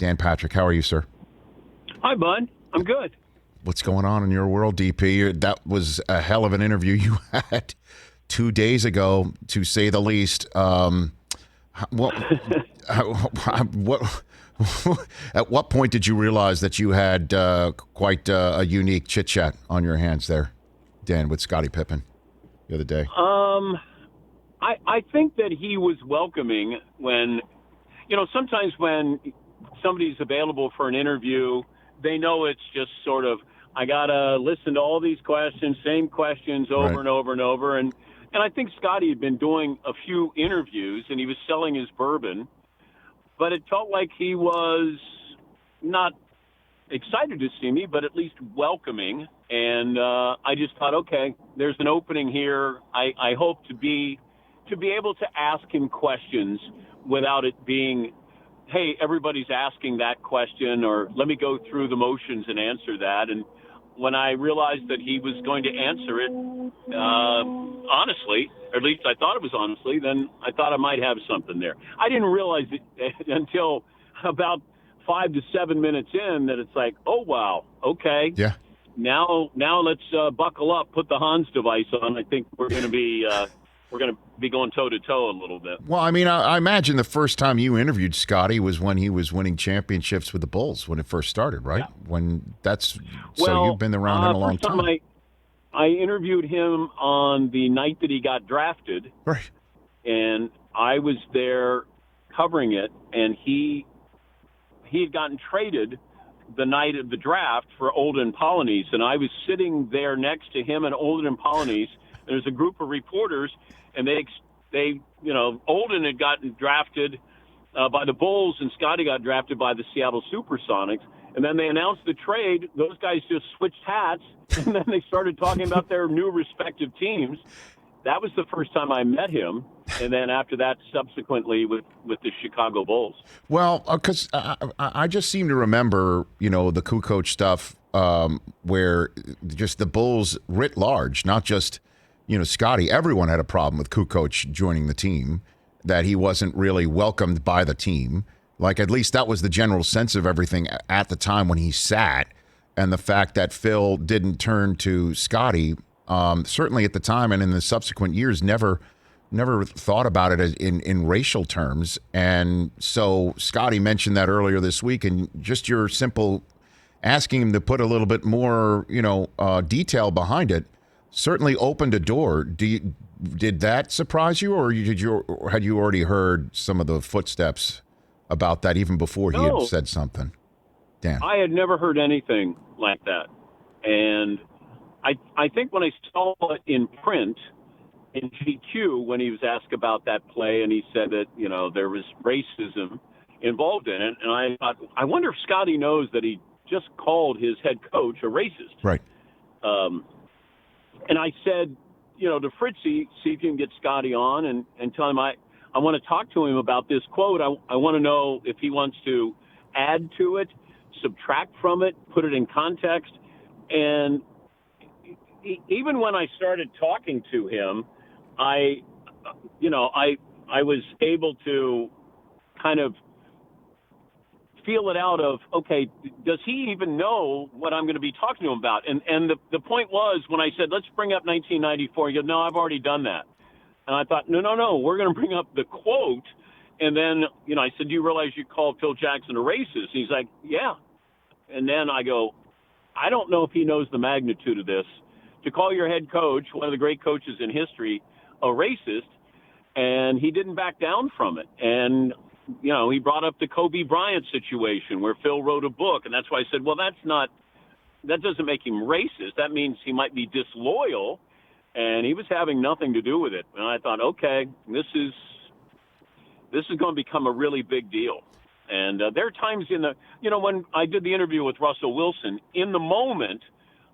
Dan Patrick. How are you, sir? Hi, bud. I'm good. What's going on in your world, DP? That was a hell of an interview you had 2 days ago, to say the least. What at what point did you realize that you had quite a unique chit-chat on your hands there, Dan, with Scottie Pippen the other day? I think that he was welcoming when, sometimes when somebody's available for an interview, they know it's just sort of, I got to listen to all these questions, same questions over and over and over. And I think Scottie had been doing a few interviews, and he was selling his bourbon, but it felt like he was not excited to see me, but at least welcoming. And I just thought, okay, there's an opening here. I hope to be able to ask him questions without it being, hey, everybody's asking that question, or let me go through the motions and answer that. And when I realized that he was going to answer it honestly, or at least I thought it was honestly, then I thought I might have something there. I didn't realize it until about 5 to 7 minutes in that it's like, oh, wow, okay. Yeah. Now let's buckle up, put the Hans device on. I think we're going to be going toe-to-toe a little bit. Well, I mean, I imagine the first time you interviewed Scottie was when he was winning championships with the Bulls when it first started, right? Yeah. So you've been around him a long time. I interviewed him on the night that he got drafted. Right. And I was there covering it, and he had gotten traded the night of the draft for Olden Polynice, and I was sitting there next to him and Olden Polynice. There's a group of reporters, and they Olden had gotten drafted by the Bulls, and Scottie got drafted by the Seattle Supersonics. And then they announced the trade. Those guys just switched hats, and then they started talking about their new respective teams. That was the first time I met him, and then after that, subsequently with the Chicago Bulls. Well, because I just seem to remember, the Kukoc stuff, where just the Bulls writ large, not just Scottie, everyone had a problem with Kukoc joining the team, that he wasn't really welcomed by the team. Like, at least that was the general sense of everything at the time when he sat. And the fact that Phil didn't turn to Scottie, certainly at the time and in the subsequent years, never thought about it as in racial terms. And so Scottie mentioned that earlier this week, and just your simple asking him to put a little bit more, detail behind it certainly opened a door. Did that surprise you, or had you already heard some of the footsteps about that even before he had said something? Dan. I had never heard anything like that. And I think when I saw it in print in GQ, when he was asked about that play, and he said that, there was racism involved in it, and I thought, I wonder if Scottie knows that he just called his head coach a racist. Right. And I said, to Fritzy, see if you can get Scottie on and tell him I want to talk to him about this quote. I want to know if he wants to add to it, subtract from it, put it in context. And even when I started talking to him, I was able to kind of feel it out of, okay, does he even know what I'm going to be talking to him about? And the point was, when I said, let's bring up 1994, he goes, no, I've already done that. And I thought, no, we're going to bring up the quote. And then, I said, do you realize you called Phil Jackson a racist? And he's like, yeah. And then I go, I don't know if he knows the magnitude of this. To call your head coach, one of the great coaches in history, a racist, and he didn't back down from it. And, he brought up the Kobe Bryant situation where Phil wrote a book. And that's why I said, well, that doesn't make him racist. That means he might be disloyal. And he was having nothing to do with it. And I thought, okay, this is going to become a really big deal. And there are times when I did the interview with Russell Wilson, in the moment,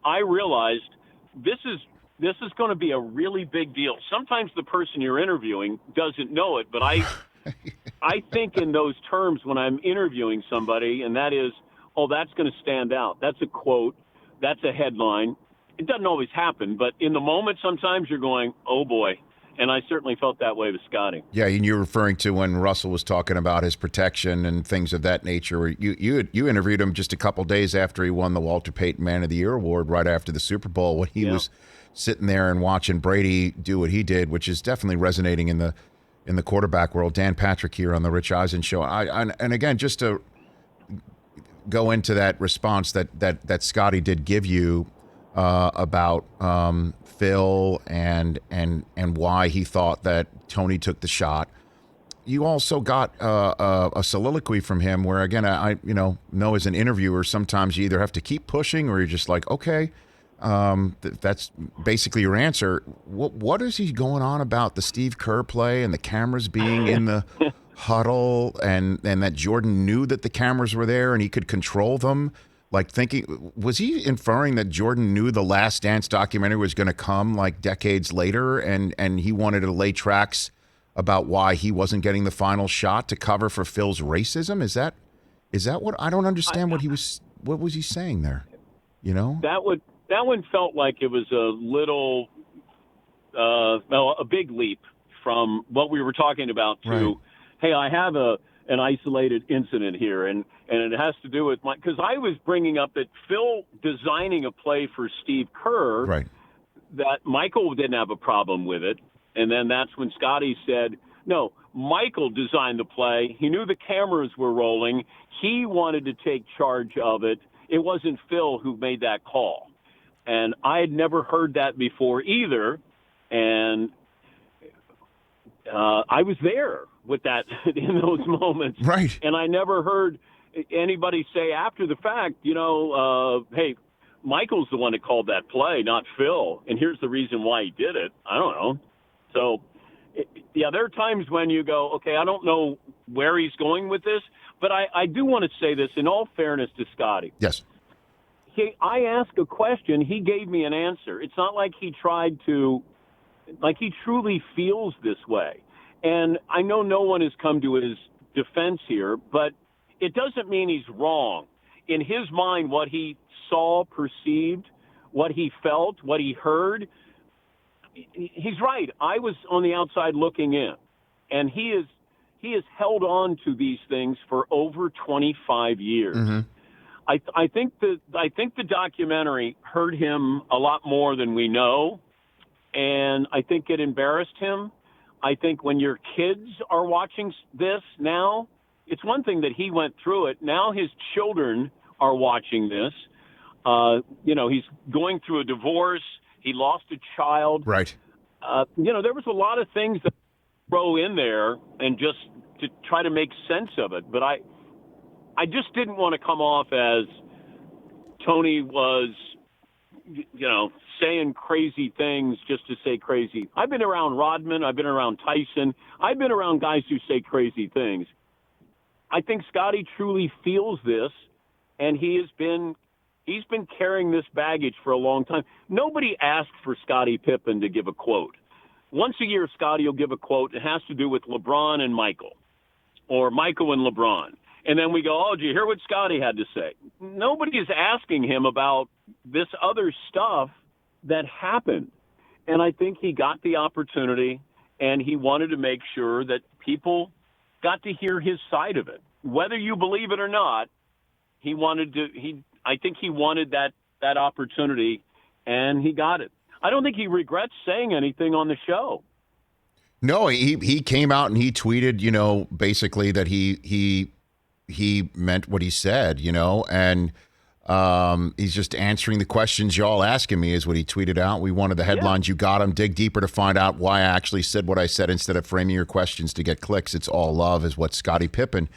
I realized this is going to be a really big deal. Sometimes the person you're interviewing doesn't know it, but I think in those terms when I'm interviewing somebody, and that is, oh, that's going to stand out. That's a quote. That's a headline. It doesn't always happen, but in the moment, sometimes you're going, oh boy, And I certainly felt that way with Scottie. Yeah, and you're referring to when Russell was talking about his protection and things of that nature. You interviewed him just a couple days after he won the Walter Payton Man of the Year award, right after the Super Bowl, when he was sitting there and watching Brady do what he did, which is definitely resonating in the quarterback world. Dan Patrick here on the Rich Eisen Show. And again, just to go into that response that Scottie did give you about Phil and why he thought that Tony took the shot. You also got a soliloquy from him where, again, I know as an interviewer, sometimes you either have to keep pushing or you're just like, okay, that's basically your answer. What is he going on about the Steve Kerr play and the cameras being in the huddle and that Jordan knew that the cameras were there and he could control them? Like was he inferring that Jordan knew the Last Dance documentary was going to come like decades later and he wanted to lay tracks about why he wasn't getting the final shot to cover for Phil's racism? Is that what I don't understand what was he saying there? You know? That one felt like it was a little a big leap from what we were talking about to, right. Hey, I have an isolated incident here, and it has to do with because I was bringing up that Phil designing a play for Steve Kerr, right. that Michael didn't have a problem with it, and then that's when Scottie said, no, Michael designed the play. He knew the cameras were rolling. He wanted to take charge of it. It wasn't Phil who made that call. And I had never heard that before either, and I was there with that in those moments. Right. And I never heard anybody say after the fact, hey, Michael's the one that called that play, not Phil. And here's the reason why he did it. I don't know. So, there are times when you go, okay, I don't know where he's going with this, but I do want to say this in all fairness to Scottie. Yes. I asked a question. He gave me an answer. It's not like he tried to, like he truly feels this way. And I know no one has come to his defense here, but it doesn't mean he's wrong. In his mind, what he saw, perceived, what he felt, what he heard, he's right. I was on the outside looking in, and he has held on to these things for over 25 years. Mm-hmm. I think the documentary hurt him a lot more than we know, and I think it embarrassed him. I think when your kids are watching this now, it's one thing that he went through it. Now his children are watching this. He's going through a divorce. He lost a child. Right. There was a lot of things that throw in there and just to try to make sense of it. But I just didn't want to come off as Tony was, saying crazy things just to say crazy. I've been around Rodman. I've been around Tyson. I've been around guys who say crazy things. I think Scottie truly feels this, and he's been carrying this baggage for a long time. Nobody asked for Scottie Pippen to give a quote. Once a year, Scottie will give a quote. It has to do with LeBron and Michael, or Michael and LeBron. And then we go, oh, did you hear what Scottie had to say? Nobody is asking him about this other stuff that happened. And I think he got the opportunity, and he wanted to make sure that people got to hear his side of it. Whether you believe it or not, I think he wanted that opportunity, and he got it. I don't think he regrets saying anything on the show. No, he came out and he tweeted, basically that he meant what he said, and he's just answering the questions y'all asking me is what he tweeted out. We wanted the headlines. You got them. Dig deeper to find out why I actually said what I said instead of framing your questions to get clicks. It's all love is what Scottie Pippen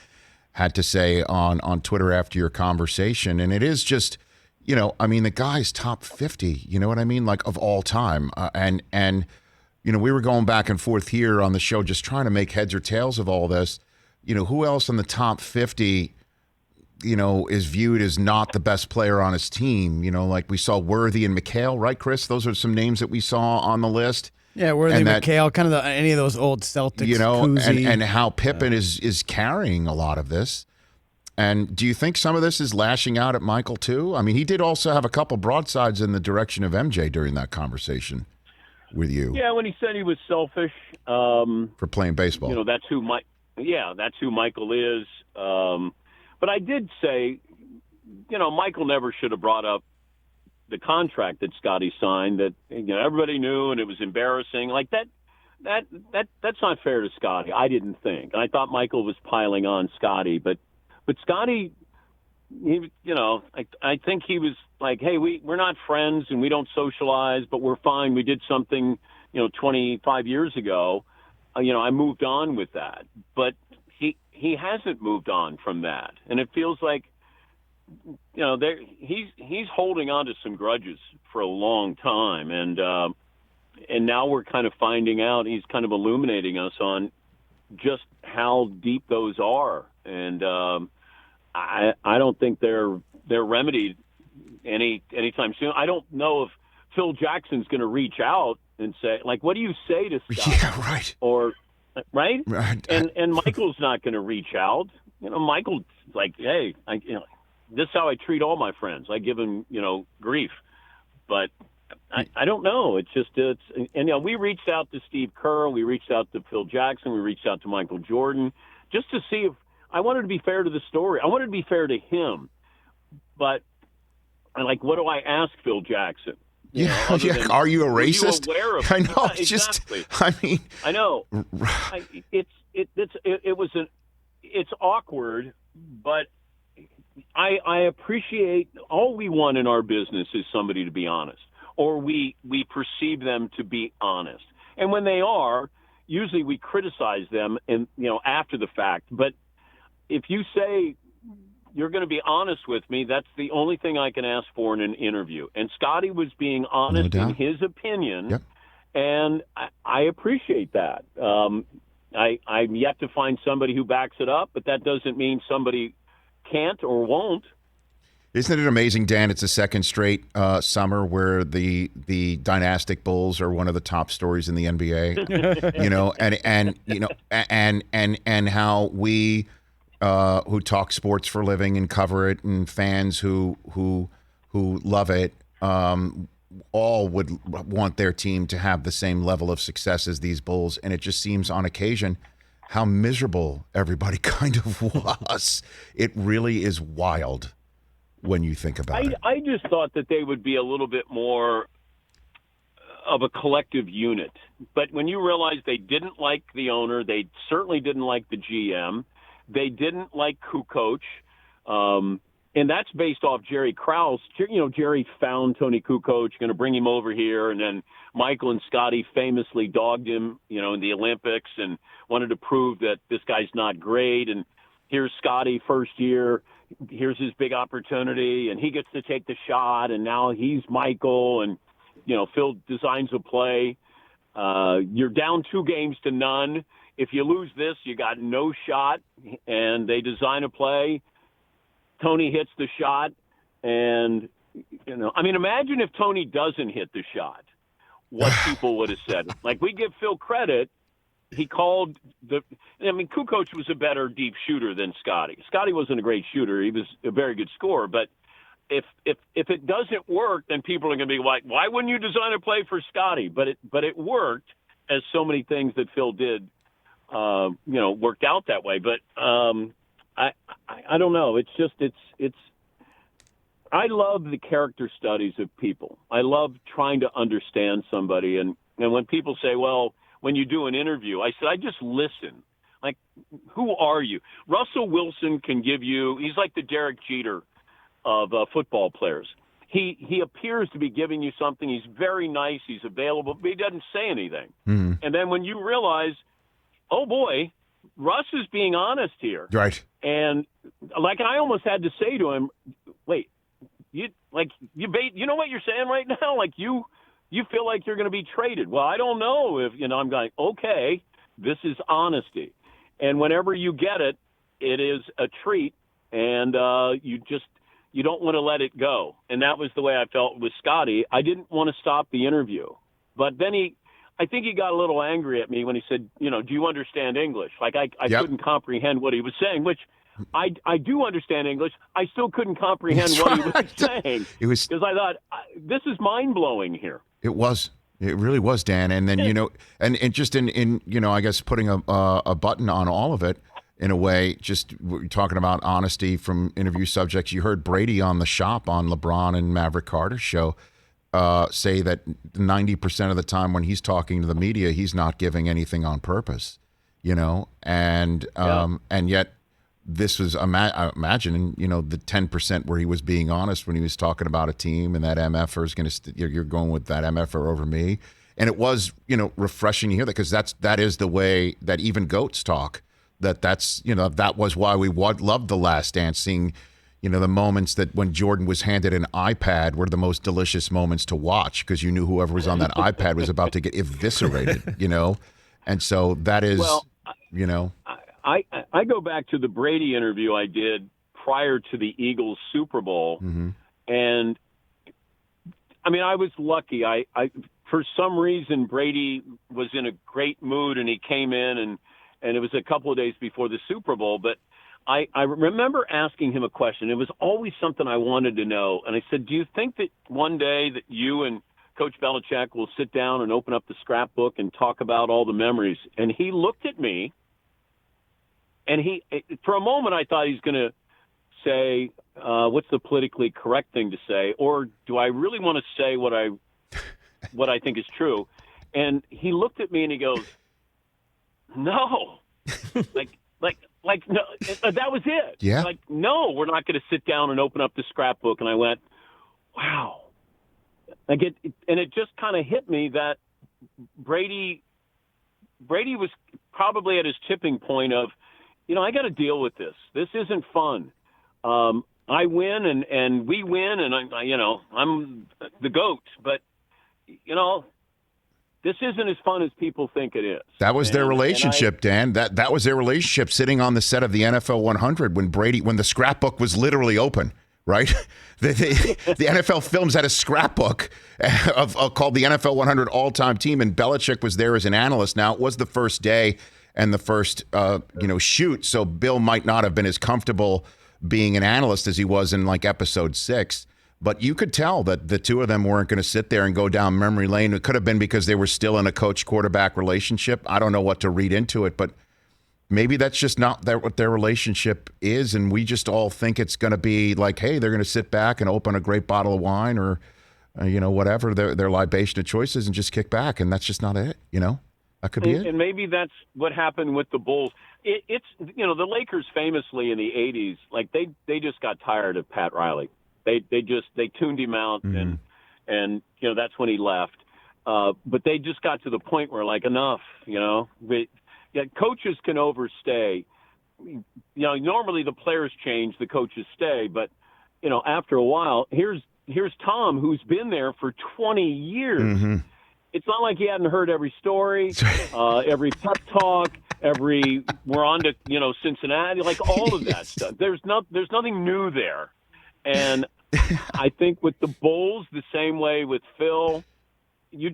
had to say on Twitter after your conversation. And it is just, the guy's top 50, you know what I mean? Like of all time. And we were going back and forth here on the show just trying to make heads or tails of all this. Who else in the top 50, is viewed as not the best player on his team? Like we saw Worthy and McHale, right, Chris? Those are some names that we saw on the list. Yeah, Worthy, McHale, kind of any of those old Celtics. And how Pippen is carrying a lot of this. And do you think some of this is lashing out at Michael too? I mean, he did also have a couple broadsides in the direction of MJ during that conversation. with you. Yeah, when he said he was selfish. For playing baseball. That's who Michael is. But I did say, Michael never should have brought up the contract that Scottie signed that everybody knew and it was embarrassing. Like that's not fair to Scottie. I didn't think. And I thought Michael was piling on Scottie, but Scottie, I think he was like, hey, we're not friends and we don't socialize, but we're fine. We did something, 25 years ago. I moved on with that, but he hasn't moved on from that, and it feels like he's holding on to some grudges for a long time, and now we're kind of finding out. He's kind of illuminating us on just how deep those are, and I don't think they're remedied anytime soon. I don't know if Phil Jackson's going to reach out and say, like, what do you say to Scott? Yeah, right. Or right? And Michael's not going to reach out. Michael's like, hey, this is how I treat all my friends. I give them, grief. But I don't know. We reached out to Steve Kerr. We reached out to Phil Jackson. We reached out to Michael Jordan just to see if I wanted to be fair to the story. I wanted to be fair to him. But what do I ask Phil Jackson? Are you a racist? Are you aware of I know. Yeah, exactly. I know. It's awkward, but I appreciate. All we want in our business is somebody to be honest, or we perceive them to be honest. And when they are, usually we criticize them and after the fact. But if you say you're going to be honest with me, that's the only thing I can ask for in an interview. And Scottie was being honest in his opinion, yep. And I appreciate that. I'm yet to find somebody who backs it up, but that doesn't mean somebody can't or won't. Isn't it amazing, Dan? It's a second straight summer where the dynastic Bulls are one of the top stories in the NBA. and how we who talk sports for a living and cover it, and fans who love it, all would want their team to have the same level of success as these Bulls. And it just seems on occasion how miserable everybody kind of was. It really is wild when you think about it. I just thought that they would be a little bit more of a collective unit. But when you realize they didn't like the owner, they certainly didn't like the GM, they didn't like Kukoc, and that's based off Jerry Krause. Jerry found Tony Kukoc, going to bring him over here, and then Michael and Scottie famously dogged him, in the Olympics and wanted to prove that this guy's not great. And here's Scottie, first year, here's his big opportunity, and he gets to take the shot, and now he's Michael, and, Phil designs a play. You're down 2-0. If you lose this, you got no shot, and they design a play. Tony hits the shot, and, imagine if Tony doesn't hit the shot, what people would have said. Like, we give Phil credit. He called Kukoc was a better deep shooter than Scottie. Scottie wasn't a great shooter. He was a very good scorer, but if it doesn't work, then people are going to be like, why wouldn't you design a play for Scottie? But it worked, as so many things that Phil did, worked out that way. But I don't know. It's just it's. I love the character studies of people. I love trying to understand somebody, and when people say, well, when you do an interview, I said, I just listen. Like, who are you? Russell Wilson can give you. He's like the Derek Jeter of football players. He appears to be giving you something. He's very nice. He's available, but he doesn't say anything. Mm-hmm. And then when you realize, oh boy, Russ is being honest here. Right. And I almost had to say to him, wait, you know what you're saying right now? Like you feel like you're going to be traded. Well, I don't know if, I'm going, okay, this is honesty. And whenever you get it, it is a treat. And you don't want to let it go. And that was the way I felt with Scottie. I didn't want to stop the interview. But then I think he got a little angry at me when he said, do you understand English? Like I couldn't comprehend what he was saying, which I do understand English. I still couldn't comprehend what he was saying. Because I thought, this is mind-blowing here. It was. It really was, Dan. And then, and just in I guess putting a button on all of it in a way, just talking about honesty from interview subjects. You heard Brady on The Shop on LeBron and Maverick Carter's show say that 90% of the time when he's talking to the media, he's not giving anything on purpose, and yet this was imagine, the 10% where he was being honest when he was talking about a team and that MFer is going to you're going with that MFer over me. And it was, refreshing to hear that, because that is the way that even GOATs talk. That's that was why we loved The Last Dance. Seeing, the moments that when Jordan was handed an iPad were the most delicious moments to watch, because you knew whoever was on that iPad was about to get eviscerated, And so that is, I go back to the Brady interview I did prior to the Eagles Super Bowl, and I mean, I was lucky. I for some reason Brady was in a great mood, and he came in, and it was a couple of days before the Super Bowl, but I remember asking him a question. It was always something I wanted to know, and I said, do you think that one day that you and Coach Belichick will sit down and open up the scrapbook and talk about all the memories? And he looked at me, and for a moment I thought he's going to say, what's the politically correct thing to say, or do I really want to say what I think is true? And he looked at me and he goes, no, like no, that was it. Yeah. Like, no, we're not going to sit down and open up the scrapbook. And I went, wow. And it just kind of hit me that Brady was probably at his tipping point of, I got to deal with this. This isn't fun. I win and we win, and I'm the GOAT, but this isn't as fun as people think it is. That was their relationship, Dan. That was their relationship, sitting on the set of the NFL 100 when the scrapbook was literally open, right? The NFL Films had a scrapbook called the NFL 100 All-Time Team, and Belichick was there as an analyst. Now, it was the first day and the first shoot, so Bill might not have been as comfortable being an analyst as he was in like episode 6. But you could tell that the two of them weren't going to sit there and go down memory lane. It could have been because they were still in a coach-quarterback relationship. I don't know what to read into it, but maybe that's just not what their relationship is, and we just all think it's going to be like, hey, they're going to sit back and open a great bottle of wine or, whatever their libation of choices and just kick back, and that's just not it, That could be it. And maybe that's what happened with the Bulls. It's the Lakers famously in the 80s, like they just got tired of Pat Riley. They tuned him out, and that's when he left. But they just got to the point where, like, enough, coaches can overstay. Normally the players change, the coaches stay, but after a while, here's Tom, who's been there for 20 years. Mm-hmm. It's not like he hadn't heard every story, every pep talk, we're on to Cincinnati, like all of that stuff. There's nothing new there. And I think with the Bulls, the same way with Phil, you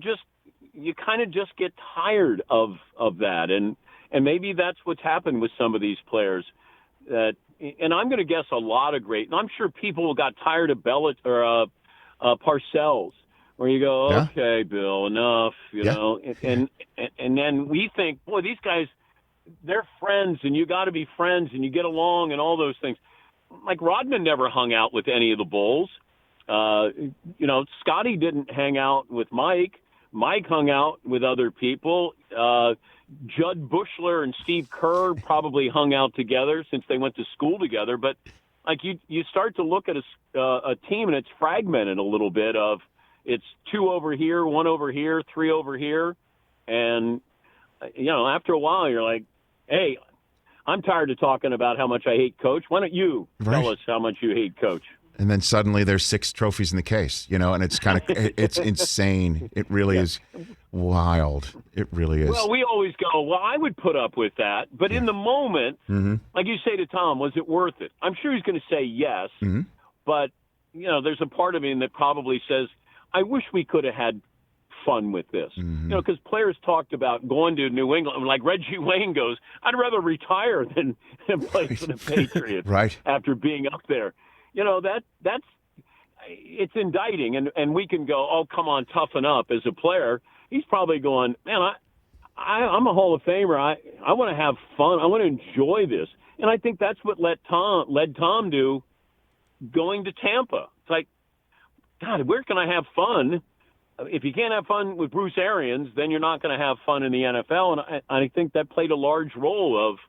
kind of just get tired of that, and maybe that's what's happened with some of these players. And I'm going to guess a lot of great. And I'm sure people got tired of Parcells, where you go, okay, Bill, enough, know, and then we think, boy, these guys, they're friends, and you got to be friends, and you get along, and all those things. Like Rodman never hung out with any of the Bulls. Scottie didn't hang out with Mike. Mike hung out with other people. Judd Bushler and Steve Kerr probably hung out together since they went to school together. But like you start to look at a team, and it's fragmented a little bit. Of it's 2 over here, 1 over here, 3 over here, and after a while you're like, hey, I'm tired of talking about how much I hate Coach. Why don't you tell us how much you hate Coach? And then suddenly there's 6 trophies in the case, and it's kind of it's insane. It really is wild. It really is. Well, we always go, well, I would put up with that. But in the moment, like you say to Tom, was it worth it? I'm sure he's going to say yes. Mm-hmm. But, there's a part of him that probably says, I wish we could have had fun with this. Mm-hmm. Because players talked about going to New England. Like Reggie Wayne goes, I'd rather retire than play for the Patriots after being up there. That's it's indicting, and we can go, oh, come on, toughen up as a player. he's probably going, man, I'm a Hall of Famer. I want to have fun. I want to enjoy this. And I think that's what led Tom do going to Tampa. It's like, God, where can I have fun? If you can't have fun with Bruce Arians, then you're not going to have fun in the NFL. And I think that played a large role of,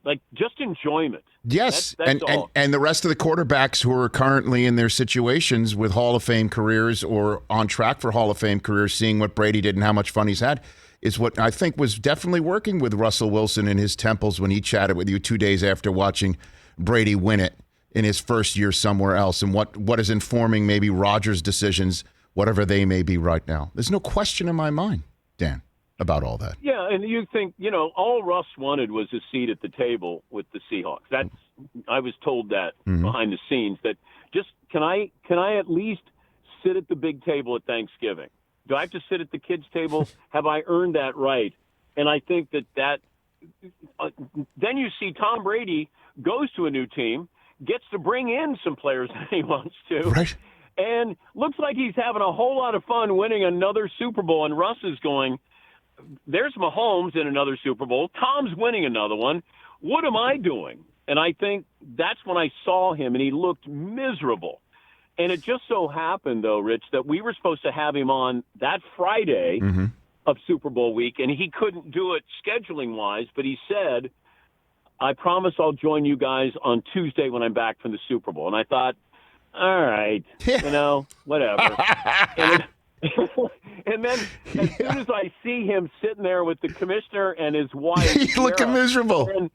like, just enjoyment. Yes, that's all. And the rest of the quarterbacks who are currently in their situations with Hall of Fame careers or on track for Hall of Fame careers, seeing what Brady did and how much fun he's had, is what I think was definitely working with Russell Wilson in his temples when he chatted with you 2 days after watching Brady win it in his first year somewhere else, and what is informing maybe Rodgers' decisions, whatever they may be right now. There's no question in my mind, Dan, about all that. Yeah, and you think, all Russ wanted was a seat at the table with the Seahawks. I was told that behind the scenes, that just can I at least sit at the big table at Thanksgiving? Do I have to sit at the kids' table? Have I earned that right? And I think that then you see Tom Brady goes to a new team, gets to bring in some players that he wants to, right, and looks like he's having a whole lot of fun winning another Super Bowl. And Russ is going, there's Mahomes in another Super Bowl. Tom's winning another one. What am I doing? And I think that's when I saw him, and he looked miserable. And it just so happened, though, Rich, that we were supposed to have him on that Friday of Super Bowl week, and he couldn't do it scheduling-wise, but he said, I promise I'll join you guys on Tuesday when I'm back from the Super Bowl. And I thought, all right, whatever. And then as soon as I see him sitting there with the commissioner and his wife, he's looking miserable. And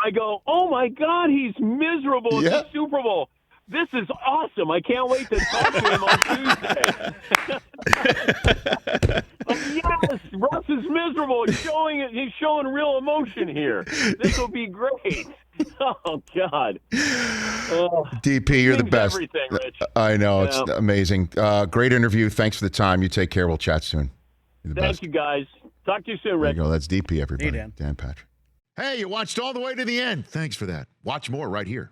I go, oh, my God, he's miserable at the Super Bowl. This is awesome. I can't wait to talk to him on Tuesday. Yes, Russ is miserable. He's showing real emotion here. This will be great. Oh, God. DP, you're the best. Everything, Rich. I know. It's amazing. Great interview. Thanks for the time. You take care. We'll chat soon. Thank you, guys. Talk to you soon, Rich. There you go. That's DP, everybody. Hey, Dan. Dan Patrick. Hey, you watched all the way to the end. Thanks for that. Watch more right here.